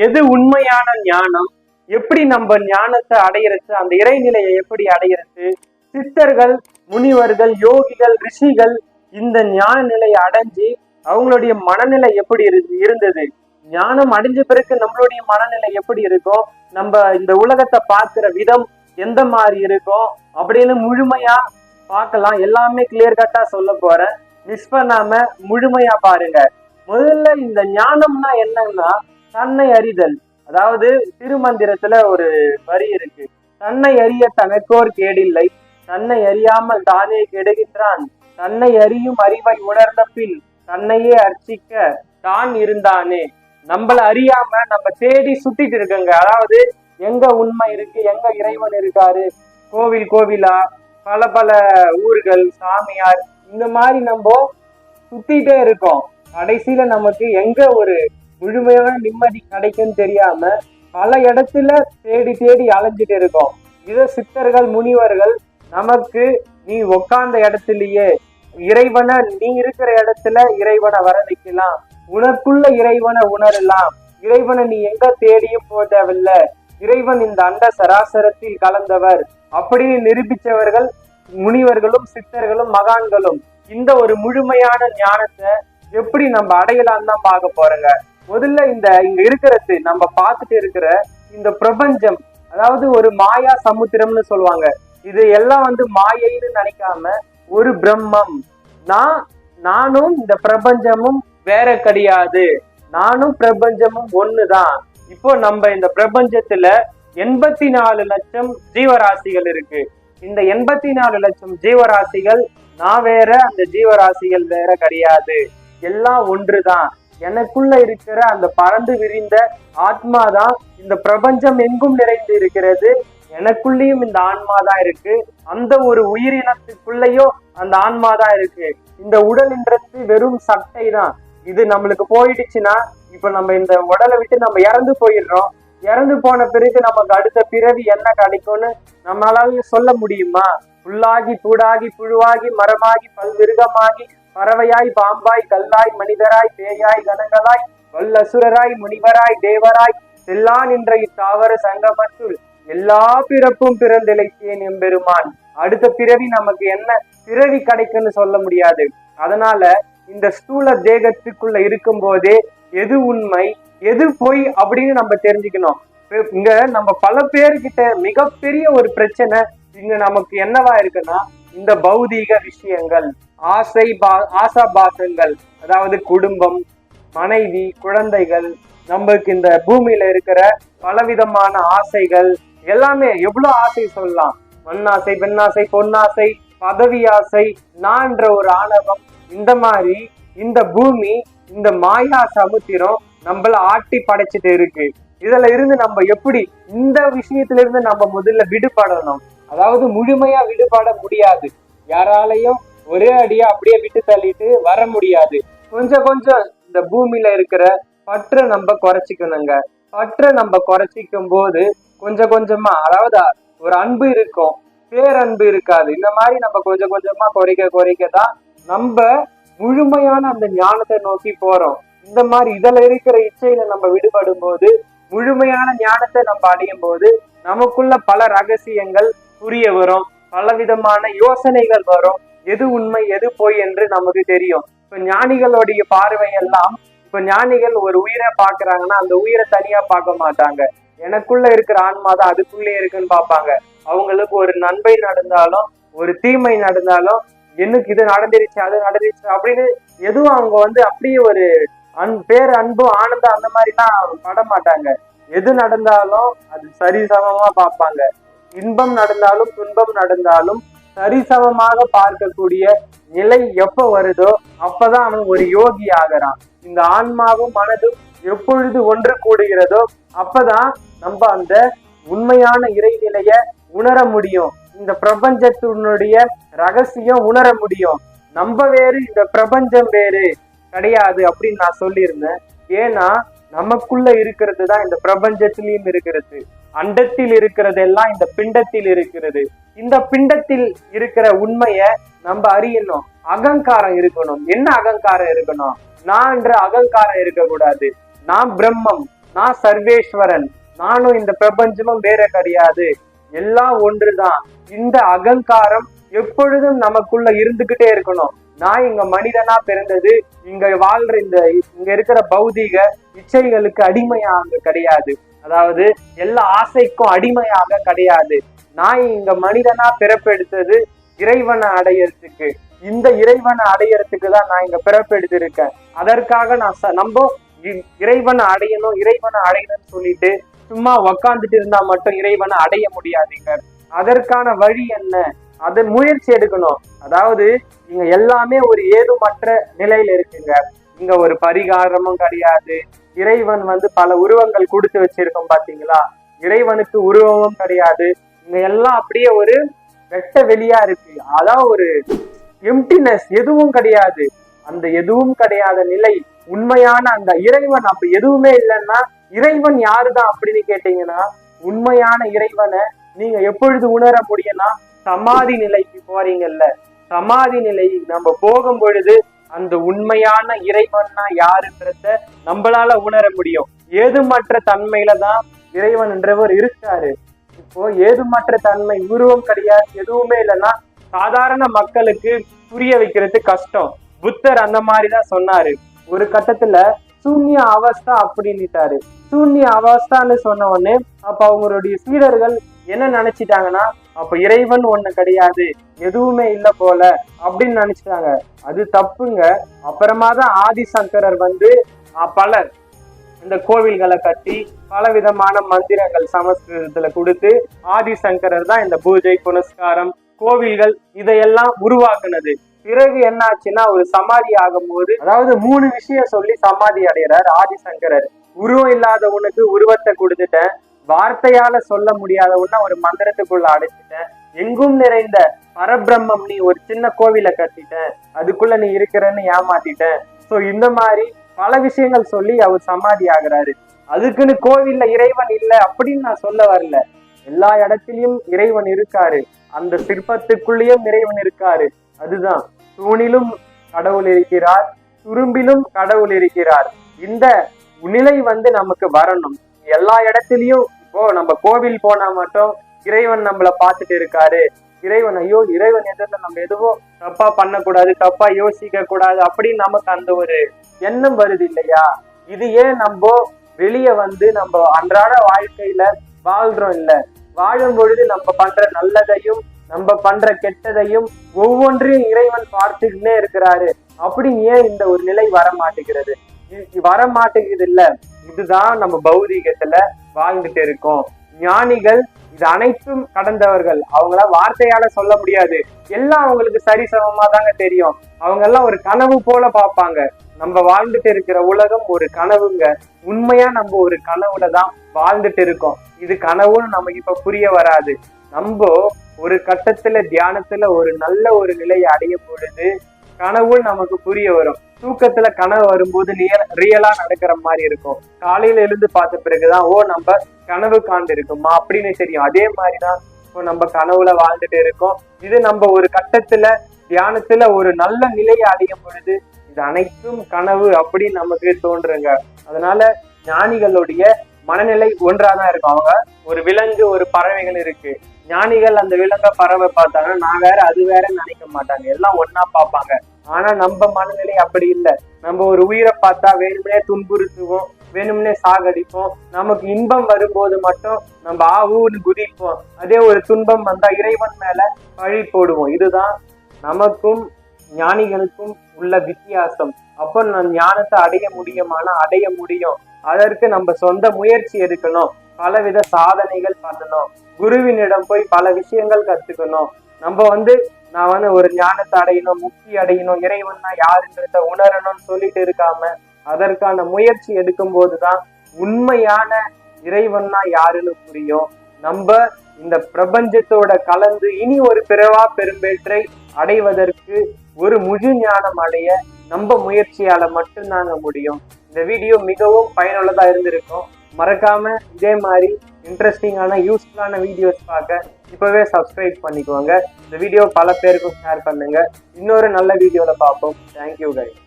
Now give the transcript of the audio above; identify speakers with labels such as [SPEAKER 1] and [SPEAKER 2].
[SPEAKER 1] எது உண்மையான ஞானம், எப்படி நம்ம ஞானத்தை அடையிறது, அந்த இறைநிலையை எப்படி அடையிறது, சித்தர்கள், முனிவர்கள், யோகிகள், ரிஷிகள் இந்த ஞான நிலையை அடைஞ்சு அவங்களுடைய மனநிலை எப்படி இருந்தது, ஞானம் அடைஞ்ச பிறகு நம்மளுடைய மனநிலை எப்படி இருக்கும், நம்ம இந்த உலகத்தை பார்க்கிற விதம் எந்த மாதிரி இருக்கும் அப்படின்னு முழுமையா பார்க்கலாம். எல்லாமே கிளியர் கட்டா சொல்ல போறேன், மிஸ் பண்ணாம முழுமையா பாருங்க. முதல்ல இந்த ஞானம்னா என்னன்னா தன்னை அறிதல். அதாவது திருமந்திரத்துல ஒரு வரி இருக்கு, தன்னை அறிய தனக்கோர் கேடில்லை, தன்னை அறியாமல் தானே கெடுகின்றான், தன்னை அறியும் அறிவை உணர்ந்த பின் தன்னையே அர்ச்சிக்க தான் இருந்தானே. நம்மள அறியாம நம்ம தேடி சுத்திட்டு இருக்கங்க. அதாவது எங்க உண்மை இருக்கு, எங்க இறைவன் இருக்காரு, கோவில் கோவிலா, பல பல ஊர்கள், சாமியார், இந்த மாதிரி நம்ம சுத்திட்டே இருக்கோம். கடைசியில நமக்கு எங்க ஒரு முழுமையான நிம்மதி கிடைக்குன்னு தெரியாம பல இடத்துல தேடி தேடி அலைஞ்சிட்டு இருக்கோம். இத சித்தர்கள், முனிவர்கள் நமக்கு நீ உக்காந்த இடத்துலயே இறைவனை, நீ இருக்கிற இடத்துல இறைவனை வர வைக்கலாம், உனக்குள்ள இறைவனை உணரலாம், இறைவனை நீ எங்க தேடியும் போக தேவையில்ல, இறைவன் இந்த அண்ட சராசரத்தில் கலந்தவர் அப்படின்னு நிரூபிச்சவர்கள் முனிவர்களும் சித்தர்களும் மகான்களும். இந்த ஒரு முழுமையான ஞானத்தை எப்படி நம்ம அடையலாம் தான் பார்க்க போறோங்க. முதல்ல இங்க இருக்கிறது, நம்ம பார்த்துட்டு இருக்கிற இந்த பிரபஞ்சம், அதாவது ஒரு மாயா சமுத்திரம்னு சொல்லுவாங்க. இது எல்லாம் மாயைன்னு நினைக்காம ஒரு பிரம்மம். நானும் இந்த பிரபஞ்சமும் வேற கிடையாது, நானும் பிரபஞ்சமும் ஒண்ணுதான். இப்போ நம்ம இந்த பிரபஞ்சத்துல 84 லட்சம் ஜீவராசிகள் இருக்கு. இந்த 84 லட்சம் ஜீவராசிகள் நான் வேற, அந்த ஜீவராசிகள் வேற கிடையாது, எல்லாம் ஒன்றுதான். எனக்குள்ள இருக்கிற அந்த பறந்து விரிந்த ஆத்மாதான் இந்த பிரபஞ்சம் எங்கும் நிறைந்து இருக்கிறது. எனக்குள்ளேயும் இந்த ஆன்மாதான் இருக்கு, அந்த ஒரு உயிரினத்துக்குள்ளேயும் அந்த ஆன்மாதான் இருக்கு. இந்த உடல்ன்றது வெறும் சட்டை தான். இது நம்மளுக்கு போயிடுச்சுன்னா, இப்ப நம்ம இந்த உடலை விட்டு நம்ம இறந்து போயிடுறோம். இறந்து போன பிறகு நமக்கு அடுத்த பிறவி என்ன கிடைக்கும்னு நம்மளால சொல்ல முடியுமா? புல்லாகி பூடாகி புழுவாகி மரமாகி பல்விருகமாகி பறவையாய் பாம்பாய் கல்லாய் மனிதராய் பேயாய் கணங்களாய் வல்லசுரராய் முனிவராய் தேவராய் செல்லா நின்ற இத்தாவர சங்கமத்துள் எல்லா பிறப்பும் பிறந்திழைத்தேன் எம்பெருமான். அடுத்த பிறவி நமக்கு என்ன பிறவி கிடைக்குன்னு சொல்ல முடியாது. அதனால இந்த ஸ்தூல தேகத்துக்குள்ள இருக்கும் போதே எது உண்மை எது பொய் அப்படின்னு நம்ம தெரிஞ்சுக்கணும். இங்க நம்ம பல பேர்கிட்ட மிகப்பெரிய ஒரு பிரச்சனை இங்க நமக்கு என்னவா இருக்குன்னா, இந்த பௌதீக விஷயங்கள், ஆசாபாசங்கள், அதாவது குடும்பம், மனைவி, குழந்தைகள், நமக்கு இந்த பூமியில இருக்கிற பலவிதமான ஆசைகள் எல்லாமே. எவ்வளவு ஆசை சொல்லலாம், மண்ணாசை, பெண்ணாசை, பொன்னாசை, பதவி ஆசை, நான்ற ஒரு ஆணவம். இந்த மாதிரி இந்த பூமி, இந்த மாயா சமுத்திரம் நம்மள ஆட்டி படைச்சிட்டு இருக்கு. இதுல இருந்து நம்ம எப்படி இந்த விஷயத்துல இருந்து நம்ம முதல்ல விடுபடணும். அதாவது முழுமையா விடுபட முடியாது, யாராலையும் ஒரே அடியா அப்படியே விட்டு தள்ளிட்டு வர முடியாது. கொஞ்சம் கொஞ்சம் இந்த பூமியில இருக்கிற பற்ற நம்ம குறைச்சிக்கணுங்க. பற்ற நம்ம குறைச்சிக்கும் போது கொஞ்சம் கொஞ்சமா, அதாவது ஒரு அன்பு இருக்கும், பேரன்பு இருக்காது. இந்த மாதிரி நம்ம கொஞ்சம் கொஞ்சமா குறைக்க குறைக்கதான் நம்ம முழுமையான அந்த ஞானத்தை நோக்கி போறோம். இந்த மாதிரி இதுல இருக்கிற இச்சையில நம்ம விடுபடும் போது, முழுமையான ஞானத்தை நம்ம அடையும் போது நமக்குள்ள பல ரகசியங்கள் புரிய வரும், பலவிதமான யோசனைகள் வரும், எது உண்மை எது பொய் என்று நமக்கு தெரியும். இப்ப ஞானிகளுடைய பார்வையெல்லாம், இப்ப ஞானிகள் ஒரு உயிரை பாக்குறாங்கன்னா அந்த உயிரை தனியா பார்க்க மாட்டாங்க, எனக்குள்ள இருக்கிற ஆன்மாதான் அதுக்குள்ளே இருக்குன்னு பார்ப்பாங்க. அவங்களுக்கு ஒரு நன்மை நடந்தாலும் ஒரு தீமை நடந்தாலும், எனக்கு இது நடந்துருச்சு அது நடந்துருச்சு அப்படின்னு எதுவும் அவங்க அப்படியே ஒரு அன்பும் ஆனந்தம் அந்த மாதிரிலாம் பட மாட்டாங்க. எது நடந்தாலும் அது சரிசமமா பார்ப்பாங்க. இன்பம் நடந்தாலும் துன்பம் நடந்தாலும் சரிசமமாக பார்க்கக்கூடிய நிலை எப்ப வருதோ அப்பதான் அவன் ஒரு யோகி ஆகிறான். இந்த ஆன்மாவும் மனதும் எப்பொழுது ஒன்று கூடுகிறதோ அப்பதான் நம்ம அந்த உண்மையான இறைநிலைய உணர முடியும். இந்த பிரபஞ்சத்தினுடைய ரகசியம் உணர முடியும். நம்ம வேறு, இந்த பிரபஞ்சம் வேறு கிடையாது அப்படின்னு நான் சொல்லியிருந்தேன். ஏன்னா நமக்குள்ள இருக்கிறது தான் இந்த பிரபஞ்சத்திலையும் இருக்கிறது. அண்டத்தில் இருக்கிறது எல்லாம் இந்த பிண்டத்தில் இருக்கிறது. இந்த பிண்டத்தில் இருக்கிற உண்மைய நம்ம அறியணும். அகங்காரம் இருக்கணும். என்ன அகங்காரம் இருக்கணும்? நான் என்ற அகங்காரம் இருக்கக்கூடாது. நான் பிரம்மம், நான் சர்வேஸ்வரன், நானும் இந்த பிரபஞ்சமும் வேற கிடையாது, எல்லாம் ஒன்றுதான். இந்த அகங்காரம் எப்பொழுதும் நமக்குள்ள இருந்துகிட்டே இருக்கணும். நான் இங்க மனிதனா பிறந்தது, இங்க வாழ்ற இங்க இருக்கிற பௌதீக இச்சைகளுக்கு அடிமையாக கிடையாது, அதாவது எல்லா ஆசைக்கும் அடிமையாக கிடையாது. நான் இங்க மனிதனா பிறப்பெடுத்தது இறைவனை அடையறதுக்கு. இந்த இறைவனை அடையறதுக்கு தான் நான் இங்க பிறப்பெடுத்திருக்கேன். அதற்காக நம்ம இறைவனை அடையணும்னு சொல்லிட்டு சும்மா உக்காந்துட்டு இருந்தா மட்டும் இறைவனை அடைய முடியாதுங்க. அதற்கான வழி என்ன? அதன் முயற்சி எடுக்கணும். அதாவது இங்க எல்லாமே ஒரு ஏதுமற்ற நிலையில இருக்குங்க. இங்க ஒரு பரிகாரமும் கிடையாது. இறைவன் பல உருவங்கள் கொடுத்து வச்சிருக்கோம் பாத்தீங்களா, இறைவனுக்கு உருவமும் கிடையாது. இங்க எல்லாம் அப்படியே ஒரு வெட்ட வெளியா இருக்கு. அதான் ஒரு எம்டினஸ், எதுவும் கிடையாது. அந்த எதுவும் கிடையாத நிலை உண்மையான அந்த இறைவன். அப்ப எதுவுமே இல்லைன்னா இறைவன் யாருதான் அப்படின்னு கேட்டீங்கன்னா, உண்மையான இறைவனை நீங்க எப்பொழுது உணர முடியும்னா சமாதி நிலைக்கு போறீங்கல்ல, சமாதி நிலை நம்ம போகும் பொழுது அந்த உண்மையான இறைவன்னா யாருன்றத நம்மளால உணர முடியும். ஏதுமற்ற தன்மையில தான் இறைவன் என்றவர் இருக்காரு. இப்போ ஏதுமற்ற தன்மை, உருவம் கிடையாது, எதுவுமே இல்லைன்னா சாதாரண மக்களுக்கு புரிய வைக்கிறது கஷ்டம். புத்தர் அந்த மாதிரிதான் சொன்னாரு. ஒரு கட்டத்துல சூன்ய அவஸ்தா அப்படின்னுட்டாரு. சூன்ய அவஸ்தான்னு சொன்ன உடனே அப்ப அவங்களுடைய சீடர்கள் என்ன நினைச்சிட்டாங்கன்னா, அப்ப இறைவன் ஒண்ணு கிடையாது, எதுவுமே இல்லை போல அப்படின்னு நினைச்சிட்டாங்க. அது தப்புங்க. அப்புறமா தான் ஆதிசங்கரர் பலர் இந்த கோவில்களை கட்டி பல விதமான மந்திரங்கள் சமஸ்கிருதத்துல கொடுத்து ஆதிசங்கரர் தான் இந்த பூஜை புனஸ்காரம் கோவில்கள் இதையெல்லாம் உருவாக்குனது. பிறகு என்ன ஆச்சுன்னா, ஒரு சமாதி ஆகும் போது, அதாவது 3 விஷயம் சொல்லி சமாதி அடைகிறார் ஆதிசங்கரர். உருவம் இல்லாத உனக்கு உருவத்தை கொடுத்துட்டேன், வார்த்தையால சொல்ல முடியாத உன்ன ஒரு மந்திரத்துக்குள்ள அடைச்சிட்டேன், எங்கும் நிறைந்த பரபிரம்மம் நீ ஒரு சின்ன கோவிலை கட்டிட்டேன், அதுக்குள்ள நீ இருக்கிறன்னு ஏமாத்திட்டேன். சோ இந்த மாதிரி பல விஷயங்கள் சொல்லி அவர் சமாதி ஆகிறாரு. அதுக்குன்னு கோவில்ல இறைவன் இல்லை அப்படின்னு நான் சொல்ல வரல. எல்லா இடத்திலையும் இறைவன் இருக்காரு, அந்த சிற்பத்துக்குள்ளேயும் இறைவன் இருக்காரு. அதுதான், தூணிலும் கடவுள் இருக்கிறார், துரும்பிலும் கடவுள் இருக்கிறார். இந்த நிலை நமக்கு வரணும். எல்லா இடத்துலயும் இப்போ நம்ம கோவில் போனா மட்டும் இறைவன் நம்மள பார்த்துட்டு இருக்காரு, இறைவன் இறைவன் எதிர்ல நம்ம எதுவும் தப்பா பண்ணக்கூடாது, தப்பா யோசிக்க கூடாது அப்படின்னு நமக்கு அந்த ஒரு எண்ணம் வருது இல்லையா? இது ஏன் நம்ம வெளியே நம்ம அன்றாட வாழ்க்கையில வாழ்றோம் இல்ல, வாழும் பொழுது நம்ம பண்ற நல்லதையும் நம்ம பண்ற கெட்டதையும் ஒவ்வொன்றையும் இறைவன் பார்த்துக்கிட்டே இருக்கிறாரு. அப்படி ஏன் இந்த ஒரு நிலை வர மாட்டேங்குது இல்ல? இதுதான் நம்ம பௌதீகத்துல வாழ்ந்துட்டு இருக்கோம். ஞானிகள் இது அனைத்தும் கடந்தவர்கள். அவங்கள வார்த்தையால சொல்ல முடியாது, எல்லாம் அவங்களுக்கு சரிசமமா தாங்க தெரியும். அவங்க எல்லாம் ஒரு கனவு போல பார்ப்பாங்க. நம்ம வாழ்ந்துட்டு இருக்கிற உலகம் ஒரு கனவுங்க. உண்மையா நம்ம ஒரு கனவுல தான் வாழ்ந்துட்டு இருக்கோம். இது கனவுன்னு நமக்கு இப்ப புரிய வராது. நம்ம ஒரு கட்டத்துல தியானத்துல ஒரு நல்ல ஒரு நிலையை அடைய பொழுது கனவுன்னு நமக்கு புரிய வரும். தூக்கத்துல கனவு வரும்போது ரியலா நடக்கிற மாதிரி இருக்கும். காலையில எழுந்து பார்த்த பிறகுதான் நம்ம கனவு காண்டு இருக்குமா அப்படின்னு தெரியும். அதே மாதிரிதான் இப்போ நம்ம கனவுல வாழ்ந்துட்டு இருக்கோம். இது நம்ம ஒரு கட்டத்துல தியானத்துல ஒரு நல்ல நிலையை அடையும் பொழுது இது அனைத்தும் கனவு அப்படின்னு நமக்கு தோன்றுங்க. அதனால ஞானிகளுடைய மனநிலை ஒன்றாதான் இருக்கும். அவங்க ஒரு விலங்கு ஒரு பறவைகள் இருக்கு, ஞானிகள் அந்த விலங்க பறவை பார்த்தாங்கன்னா நான் வேற அது வேற நினைக்க மாட்டாங்க, எல்லாம் ஒன்னா பார்ப்பாங்க. ஆனா நம்ம மனநிலை அப்படி இல்லை. நம்ம ஒரு உயிரை பார்த்தா வேணும்னே துன்புறுத்துவோம், வேணும்னே சாகடிப்போம். நமக்கு இன்பம் வரும்போது மட்டும் நம்ம ஆவுன்னு குதிப்போம். அதே ஒரு துன்பம் வந்தா இறைவன் மேல பழி போடுவோம். இதுதான் நமக்கும் ஞானிகளுக்கும் உள்ள வித்தியாசம். அப்போ ஞானத்தை அடைய முடியுமானா அடைய முடியும். அதற்கு நம்ம சொந்த முயற்சி எடுக்கணும், பலவித சாதனைகள் பண்ணணும், குருவினிடம் போய் பல விஷயங்கள் கத்துக்கணும். நம்ம நான் ஒரு ஞானத்தை அடையணும், முக்தி அடையணும், இறைவன்னா யாருன்றத உணரணும்னு சொல்லிட்டு இருக்காம அதற்கான முயற்சி எடுக்கும் போதுதான் உண்மையான இறைவன்னா யாருன்னு புரியும். நம்ம இந்த பிரபஞ்சத்தோட கலந்து இனி ஒரு பிறவா பெரும்பேற்றை அடைவதற்கு ஒரு முழு ஞானம் அடைய நம்ம முயற்சியால மட்டும்தாங்க முடியும். இந்த வீடியோ மிகவும் பயனுள்ளதா இருந்திருக்கும். மறக்காம இதே மாதிரி இன்ட்ரெஸ்டிங்கான யூஸ்ஃபுல்லான வீடியோஸ் பார்க்க இப்பவே சப்ஸ்கிரைப் பண்ணிக்கோங்க. இந்த வீடியோ பல பேருக்கும் ஷேர் பண்ணுங்க. இன்னொரு நல்ல வீடியோல பார்ப்போம். Thank you guys.